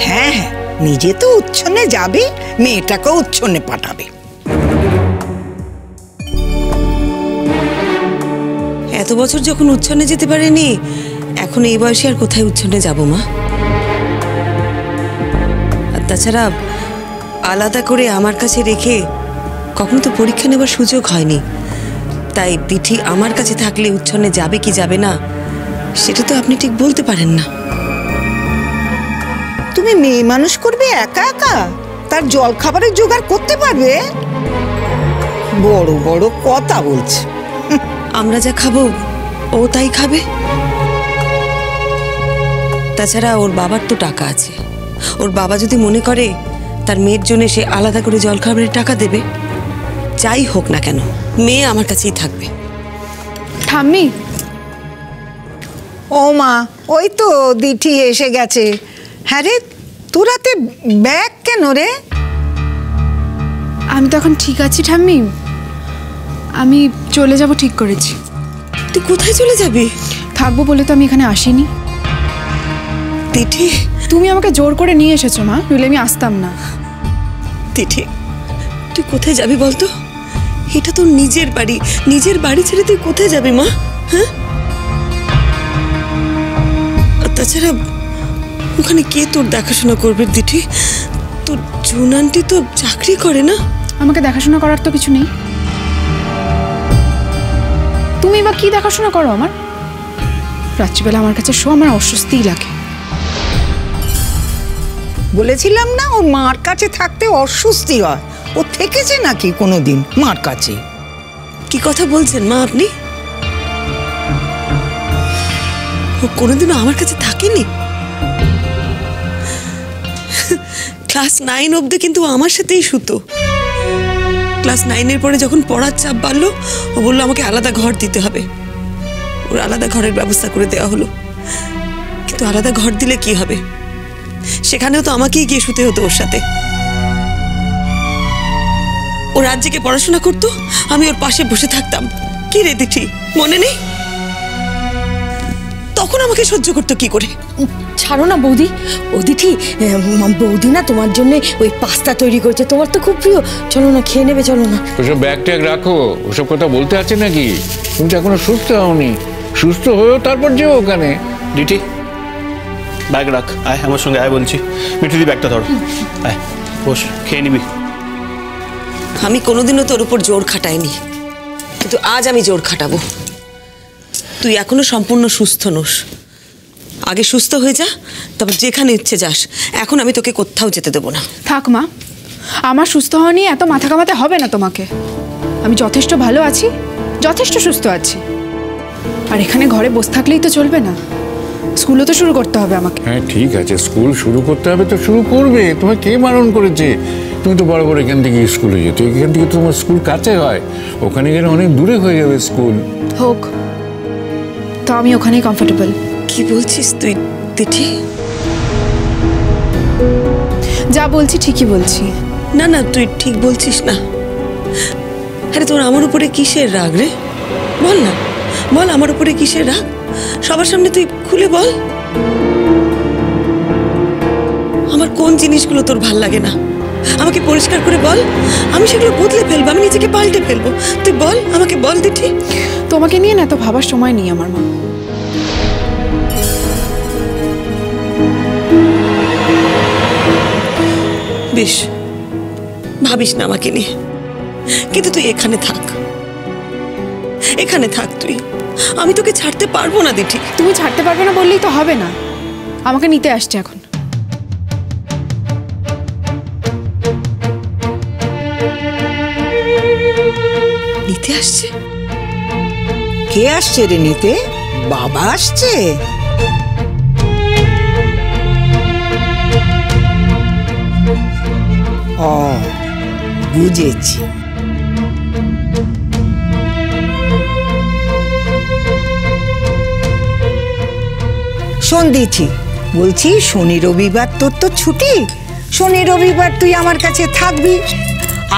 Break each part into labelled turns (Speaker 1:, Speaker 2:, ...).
Speaker 1: হ্যাঁ হ্যাঁ, নিজে তো উচ্ছন্নে যাবে, মেয়েটাকেও উচ্ছন্নে পাঠাবে।
Speaker 2: এত বছর যখন উচ্ছন্নে যেতে পারেনি, এখন এই বয়সে আর কোথায় উচ্ছন্নে যাব মা? আর তাছাড়া আলাদা করে আমার কাছে রেখে কখনো তো পরীক্ষা নেবার সুযোগ হয়নি, তাই দিঠি আমার কাছে থাকলে উচ্ছন্নে যাবে কি যাবে না সেটা তো আপনি ঠিক বলতে পারেন না।
Speaker 1: তুমি মেয়ে মানুষ করবে একা একা? তার জল খাবারের জোগাড় করতে পারবে? বড় বড় কথা বলছে।
Speaker 2: আমরা যা খাবো ও তাই খাবে। তাছাড়া ওর বাবার তো টাকা আছে, ওর বাবা যদি মনে করে তার মেয়ের জন্য সে আলাদা করে জল খাবারের টাকা দেবে, যাই হোক না কেন মেয়ে আমার কাছেই থাকবে।
Speaker 3: ঠাম্মি।
Speaker 1: ও মা, ওই তো দিঠি এসে গেছে। হ্যাঁ রে, তোর হাতে ব্যাগ কেন রে?
Speaker 3: আমি তো এখন ঠিক আছি ঠাম্মি, আমি চলে যাব ঠিক করেছি।
Speaker 2: তুই কোথায় চলে যাবি?
Speaker 3: থাকবো বলে তো আমি এখানে আসিনি।
Speaker 2: দিঠি,
Speaker 3: তুমি আমাকে জোর করে নিয়ে এসেছো মা, নইলে আমি আসতাম না।
Speaker 2: দিঠি, তুই কোথায় যাবি বলতো? এটা তোর নিজের বাড়ি, নিজের বাড়ি ছেড়ে তুই কোথায় যাবি মা? হ্যাঁ, তাছাড়া ওখানে কে তোর দেখাশোনা করবে দিঠি? তোর জুন আন্টি তো চাকরি করে না।
Speaker 3: আমাকে দেখাশোনা করার তো কিছু নেই। তুমি বা কি দেখাশোনা করো আমার? রাত্রিবেলা আমার কাছে শো, আমার অস্বস্তিই লাগে।
Speaker 1: বলেছিলাম না ওর মার কাছে থাকতে অস্বস্তি হয়। ও থেকেছে নাকি কোনোদিন মার কাছে?
Speaker 2: কি কথা বলছেন মা আপনি? ও কোনোদিনও আমার কাছে থাকেনি। ক্লাস 9 অবধি কিন্তু আমার সাথেই শুতো। ক্লাস 9-এর পরে যখন পড়ার চাপ বাড়লো, ও বললো আমাকে আলাদা ঘর দিতে হবে। ওর আলাদা ঘরের ব্যবস্থা করে দেওয়া হলো। কিন্তু আলাদা ঘর দিলে কি হবে? সেখানেও তো আমাকেই গিয়ে শুতে হতো ওর সাথে। ও রাত জেগে পড়াশোনা করতো, আমি ওর পাশে বসে থাকতাম। কি রে দিঠি, মনে নেই? তখন আমাকে সহ্য করতো কি করে?
Speaker 4: ছাড়ো না বৌদি। ও দিঠি, বৌদি না তোমার জন্য ওই পাস্তা তৈরি করছে, তোমার তো খুব প্রিয়। চলো না, খেয়ে নেবে, চলো না।
Speaker 5: ওসব ব্যাগ ট্যাগ রাখো, ওসব কথা বলতে আছে নাকি? তুমি তো এখনো সুস্থ হওনি। সুস্থ হয়েও তারপর যেও ওখানে।
Speaker 6: দিঠি, ব্যাগ রাখ, আয় আমার সঙ্গে আয় বলছি। মিঠুদি ব্যাগটা ধরো, আয় বস, খেয়ে নিবি।
Speaker 2: আমি কোনোদিনও তোর উপর জোর খাটাইনি, কিন্তু আজ আমি জোর খাটাবো। তুই এখনো সম্পূর্ণ সুস্থ নোস। আগে সুস্থ হয়ে যা, তারপর যেখানে ইচ্ছে যাস। এখন আমি তোকে কোথাও যেতে দেবো না।
Speaker 3: থাক মা, আমার সুস্থ হওয়া নিয়ে এত মাথা কামাতে হবে না তোমাকে। আমি যথেষ্ট ভালো আছি, যথেষ্ট সুস্থ আছি। আর এখানে ঘরে বসে থাকলেই তো চলবে না, স্কুলও তো শুরু করতে হবে আমাকে।
Speaker 5: হ্যাঁ ঠিক আছে, স্কুল শুরু করতে হবে তো শুরু করবে। তোমার কে বারণ করেছে? তুমি তো বরাবর এখান থেকে স্কুলে যেত। এখান থেকে তোমার স্কুল কাছে হয়, ওখানে গেলে অনেক দূরে হয়ে যাবে স্কুল।
Speaker 3: হোক, তো আমি ওখানেই কমফোর্টেবল।
Speaker 2: কি বলছিস তুই দিঠি?
Speaker 3: যা বলছি ঠিকই বলছি।
Speaker 2: না না, তুই ঠিক বলছিস না। আরে তোর আমার উপরে কিসের রাগ রে? বল না, বল আমার উপরে কিসের রাগ? সবার সামনে তুই খুলে বল। আমার কোন জিনিসগুলো তোর ভাল লাগে না আমাকে পরিষ্কার করে বল। আমি সেগুলো বদলে ফেলবো, আমি নিজেকে পাল্টে ফেলবো। তুই বল, আমাকে বল দিঠি।
Speaker 3: তোমাকে নিয়ে না তো ভাবার সময় নেই আমার মা।
Speaker 2: বেশ, ভাবিস না আমাকে নিয়ে, কিন্তু তুই এখানে থাক, এখানে থাক তুই। আমি তোকে ছাড়তে পারবো না দিঠি।
Speaker 3: তুমি ছাড়তে পারবে না বললেই তো হবে না, আমাকে নিতে আসছে এখন।
Speaker 2: নিতে আসছে?
Speaker 1: কে আসছে রে নিতে? বাবা আসছে? ও, বুঝেছি। শোন দিছি, বলছি শনি রবিবার তোর তো ছুটি। শনি রবিবার তুই আমার কাছে থাকবি,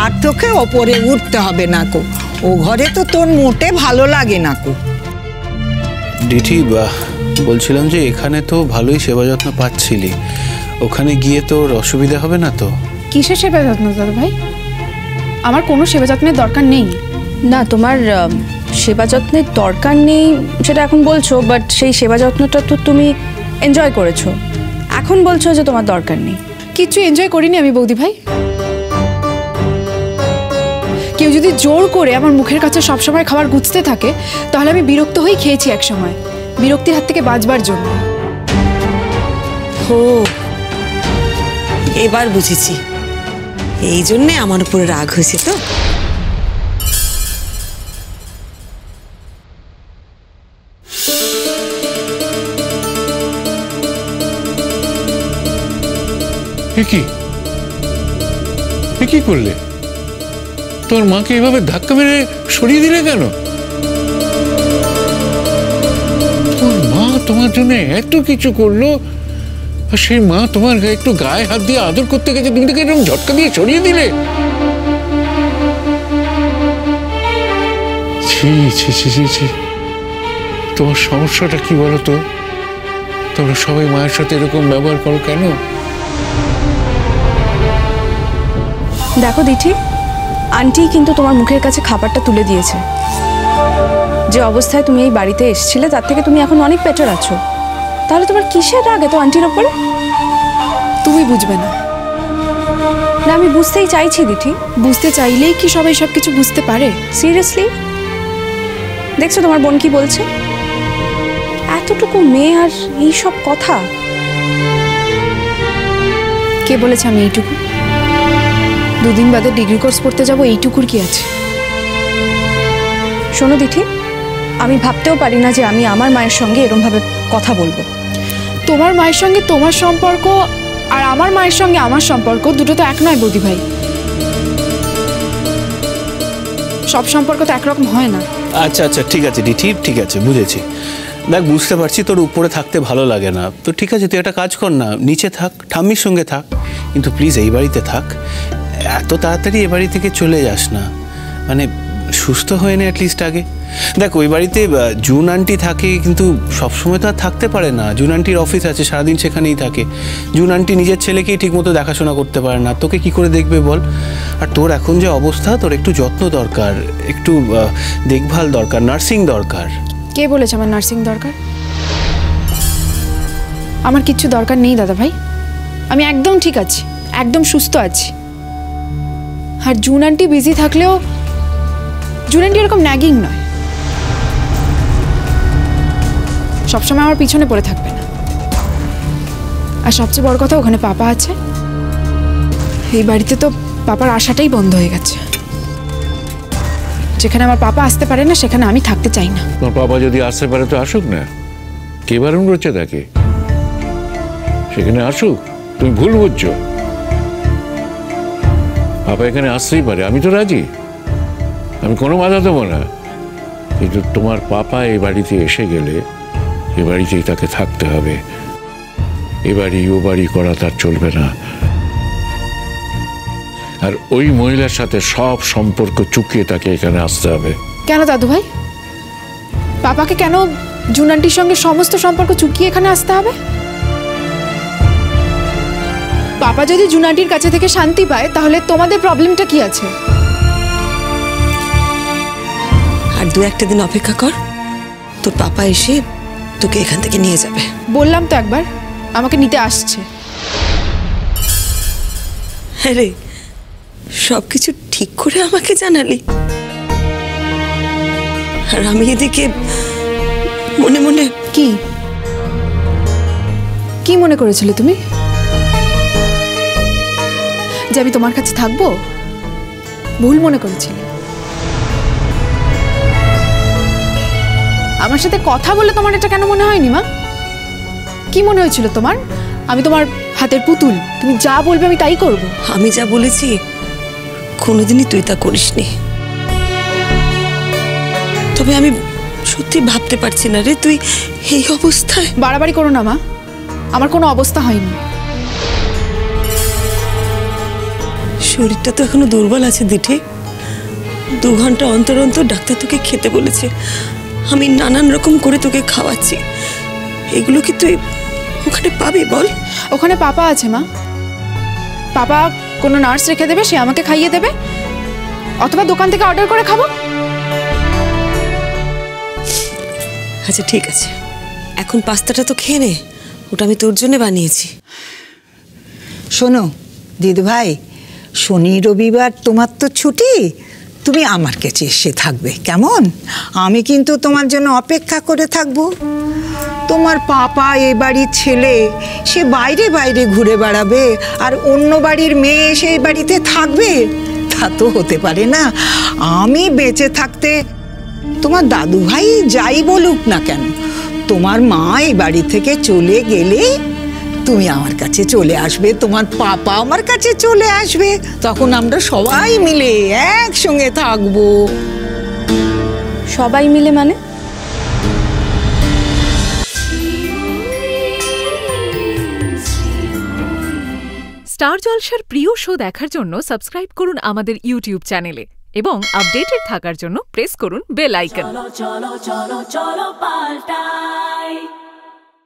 Speaker 1: আর তোকে ওপরে উঠতে হবে না কো। ও ঘরে তো তোর মোটে ভালো লাগে না কো।
Speaker 6: দিঠি, বলছিলাম যে এখানে তো ভালোই সেবা যত্ন পাচ্ছিলি, ওখানে গিয়ে তোর অসুবিধা হবে না তো?
Speaker 3: কিসের সেবা যত্ন দাদা ভাই? আমার কোনো সেবা যত্নের দরকার নেই।
Speaker 7: না, তোমার সেবা যত্নের দরকার নেই সেটা এখন বলছো, বাট সেই সেবা যত্নটা তো তুমি এনজয় করেছো, এখন বলছো যে তোমার দরকার নেই।
Speaker 3: কিছু এনজয় করিনি আমি বৌদি ভাই। কেউ যদি জোর করে আমার মুখের কাছে সবসময় খাবার গুছতে থাকে তাহলে আমি বিরক্ত হয়ে খেয়েছি এক সময়, বিরক্তির হাত থেকে বাঁচবার জন্য।
Speaker 2: ও, এবার বুঝেছি, এই জন্যে আমার উপরে রাগ হয়েছে তো।
Speaker 5: কি করলে? তোর মাকে এভাবে ধাক্কা মেরে সরিয়ে দিলে কেন? তোর মা তোমার জন্য এত কিছু করলো, আর সেই মা তোমার গায়ে একটু গায়ে হাত দিয়ে আদর করতে গেছে, তুমি তাকে এরকম ঝটকা দিয়ে সরিয়ে দিলে? ছি ছি ছি ছি ছি, তোমার সমস্যাটা কি বলো তো? তোমরা সবাই মায়ের সাথে এরকম ব্যবহার করো কেন?
Speaker 7: দেখো দিঠি, আন্টি কিন্তু তোমার মুখের কাছে খাবারটা তুলে দিয়েছে। যে অবস্থায় তুমি এই বাড়িতে এসেছিলে তার থেকে তুমি এখন অনেক বেটার আছো, তাহলে তোমার কিসের রাগ এত আন্টির ওপরে?
Speaker 3: তুমি বুঝবে না।
Speaker 7: না, আমি বুঝতেই চাইছি দিঠি।
Speaker 3: বুঝতে চাইলেই কি সবাই সব কিছু বুঝতে পারে?
Speaker 7: সিরিয়াসলি দেখছো তোমার বোন কি বলছে? এতটুকু মেয়ে আর এই সব কথা।
Speaker 3: কে বলেছে আমি এইটুকু? দুদিন বাদে ডিগ্রি কোর্স পড়তে যাবো, এইটুকুর কি আছে?
Speaker 7: শোনো দিঠি, আমি ভাবতেও পারি না যে আমি আমার মায়ের সঙ্গে এরকমভাবে কথা বলবো।
Speaker 3: তোমার মায়ের সঙ্গে তোমার সম্পর্ক আর আমার মায়ের সঙ্গে আমার সম্পর্ক দুটো তো এক নয় বৌদি ভাই। সব সম্পর্ক তো একরকম হয় না।
Speaker 6: আচ্ছা আচ্ছা, ঠিক আছে দিঠি, ঠিক আছে, বুঝেছি। দেখ, বুঝতে পারছি তোর উপরে থাকতে ভালো লাগে না, তো ঠিক আছে, তুই একটা কাজ কর না, নিচে থাক, ঠাম্মির সঙ্গে থাক, কিন্তু প্লিজ এই বাড়িতে থাক। এত তাড়াতাড়ি এ বাড়ি থেকে চলে যাস না, মানে সুস্থ হয়ে নে অ্যাটলিস্ট আগে। দেখ, ওই বাড়িতে জুন আন্টি থাকে, কিন্তু সবসময় তো আর থাকতে পারে না। জুন আন্টির অফিস আছে, সারাদিন সেখানেই থাকে। জুন আন্টি নিজের ছেলেকেই ঠিকমতো দেখাশোনা করতে পারে না, তোকে কি করে দেখবে বল? আর তোর এখন যে অবস্থা, তোর একটু যত্ন দরকার, একটু দেখভাল দরকার, নার্সিং দরকার।
Speaker 3: কে বলেছে আমার নার্সিং দরকার? আমার কিচ্ছু দরকার নেই দাদা ভাই, আমি একদম ঠিক আছি, একদম সুস্থ আছি। আর জুন আন্টি বিজি থাকলেও জুন আন্টি এরকম ন্যাগিং নয়, সবসময় আমার পিছনে পড়ে থাকবে না। আর সবচেয়ে বড় কথা, ওখানে পাপা আছে। এই বাড়িতে তো পাপার আশাটাই বন্ধ হয়ে গেছে। যেখানে আমার পাপা আসতে পারে না সেখানে আমি থাকতে চাই না।
Speaker 5: তোমার পাপা যদি আসতে পারে তো আসুক না, কে বারণ করছে তাকে? সেখানে আসুক, তুমি ভুল বুঝছো। পাপা এখানে আসতেই পারে, আমি তো রাজি, আমি কোনো বাধা দেবো না। কিন্তু তোমার পাপা এই বাড়িতে এসে গেলে এ বাড়িতেই তাকে থাকতে হবে। এ বাড়ি ও বাড়ি করা তার চলবে না। আর ওই মহিলার সাথে সব সম্পর্ক চুকিয়ে তাকে এখানে আসতে হবে।
Speaker 3: কেন দাদু ভাই? পাপাকে কেন জুন আন্টির সঙ্গে সমস্ত সম্পর্ক চুকিয়ে এখানে আসতে হবে? পাপা যদি জুন আন্টির কাছে থেকে শান্তি পায় তাহলে তোমাদের প্রবলেমটা কি আছে?
Speaker 2: আর দু একটা দিন অপেক্ষা কর, তোর পাপা এসে তোকে এখান থেকে নিয়ে যাবে।
Speaker 3: বললাম তো একবার, আমাকে নিতে আসছে।
Speaker 2: হ্যাঁ রে, সবকিছু ঠিক করে আমাকে জানালি, আর আমি এদিকে মনে মনে।
Speaker 3: কি কি মনে করেছিলে তুমি? যে আমি তোমার কাছে থাকবো? ভুল মনে করেছিলে। আমার সাথে কথা বলে তোমার এটা কেন মনে হয়নি মা? কি মনে হয়েছিল তোমার? আমি তোমার হাতের পুতুল, তুমি যা বলবে আমি তাই করব।
Speaker 2: আমি যা বলেছি কোনোদিনই তুই তা করিসনি। তবে আমি সত্যি ভাবতে পারছি না রে, তুই এই অবস্থায়।
Speaker 3: বাড়াবাড়ি করো না মা, আমার কোনো অবস্থা হয়নি।
Speaker 2: শরীরটা তো এখনো দুর্বল আছে দিঠে। 2 ঘন্টা অন্তর অন্তর ডাক্তার তোকে খেতে বলেছে, আমি নানান রকম করে তোকে খাওয়াচ্ছি। এগুলো কি তুই ওখানে পাবি বল?
Speaker 3: ওখানে পাপা আছে মা। পাপা কোনো নার্স রেখে দেবে, সে আমাকে খাইয়ে দেবে, অথবা দোকান থেকে অর্ডার করে খাবো।
Speaker 2: আচ্ছা ঠিক আছে, এখন পাস্তাটা তো খেয়ে নে, ওটা আমি তোর জন্য বানিয়েছি।
Speaker 1: শোনো দিদি ভাই, শনি রবিবার তোমার তো ছুটি, তুমি আমার কাছে এসে থাকবে কেমন? আমি কিন্তু তোমার জন্য অপেক্ষা করে থাকবো। তোমার পাপা এ বাড়ির ছেলে, সে বাইরে বাইরে ঘুরে বেড়াবে আর অন্য বাড়ির মেয়ে সেই বাড়িতে থাকবে? তা তো হতে পারে না। আমি বেঁচে থাকতে তোমার দাদু ভাই যাই বলুক না কেন, তোমার মা এই বাড়ি থেকে চলে গেলে তুমি আমার কাছে চলে আসবে, তোমার পাপা আমার কাছে চলে আসবে, তখন আমরা সবাই মিলে একসঙ্গে থাকবো।
Speaker 7: সবাই মিলে মানে?
Speaker 8: স্টার জলসার প্রিয় শো দেখার জন্য সাবস্ক্রাইব করুন আমাদের ইউটিউব চ্যানেলে এবং আপডেটেড থাকার জন্য প্রেস করুন বেল আইকন।
Speaker 9: চলো চলো চলো চলো পাল্টাই।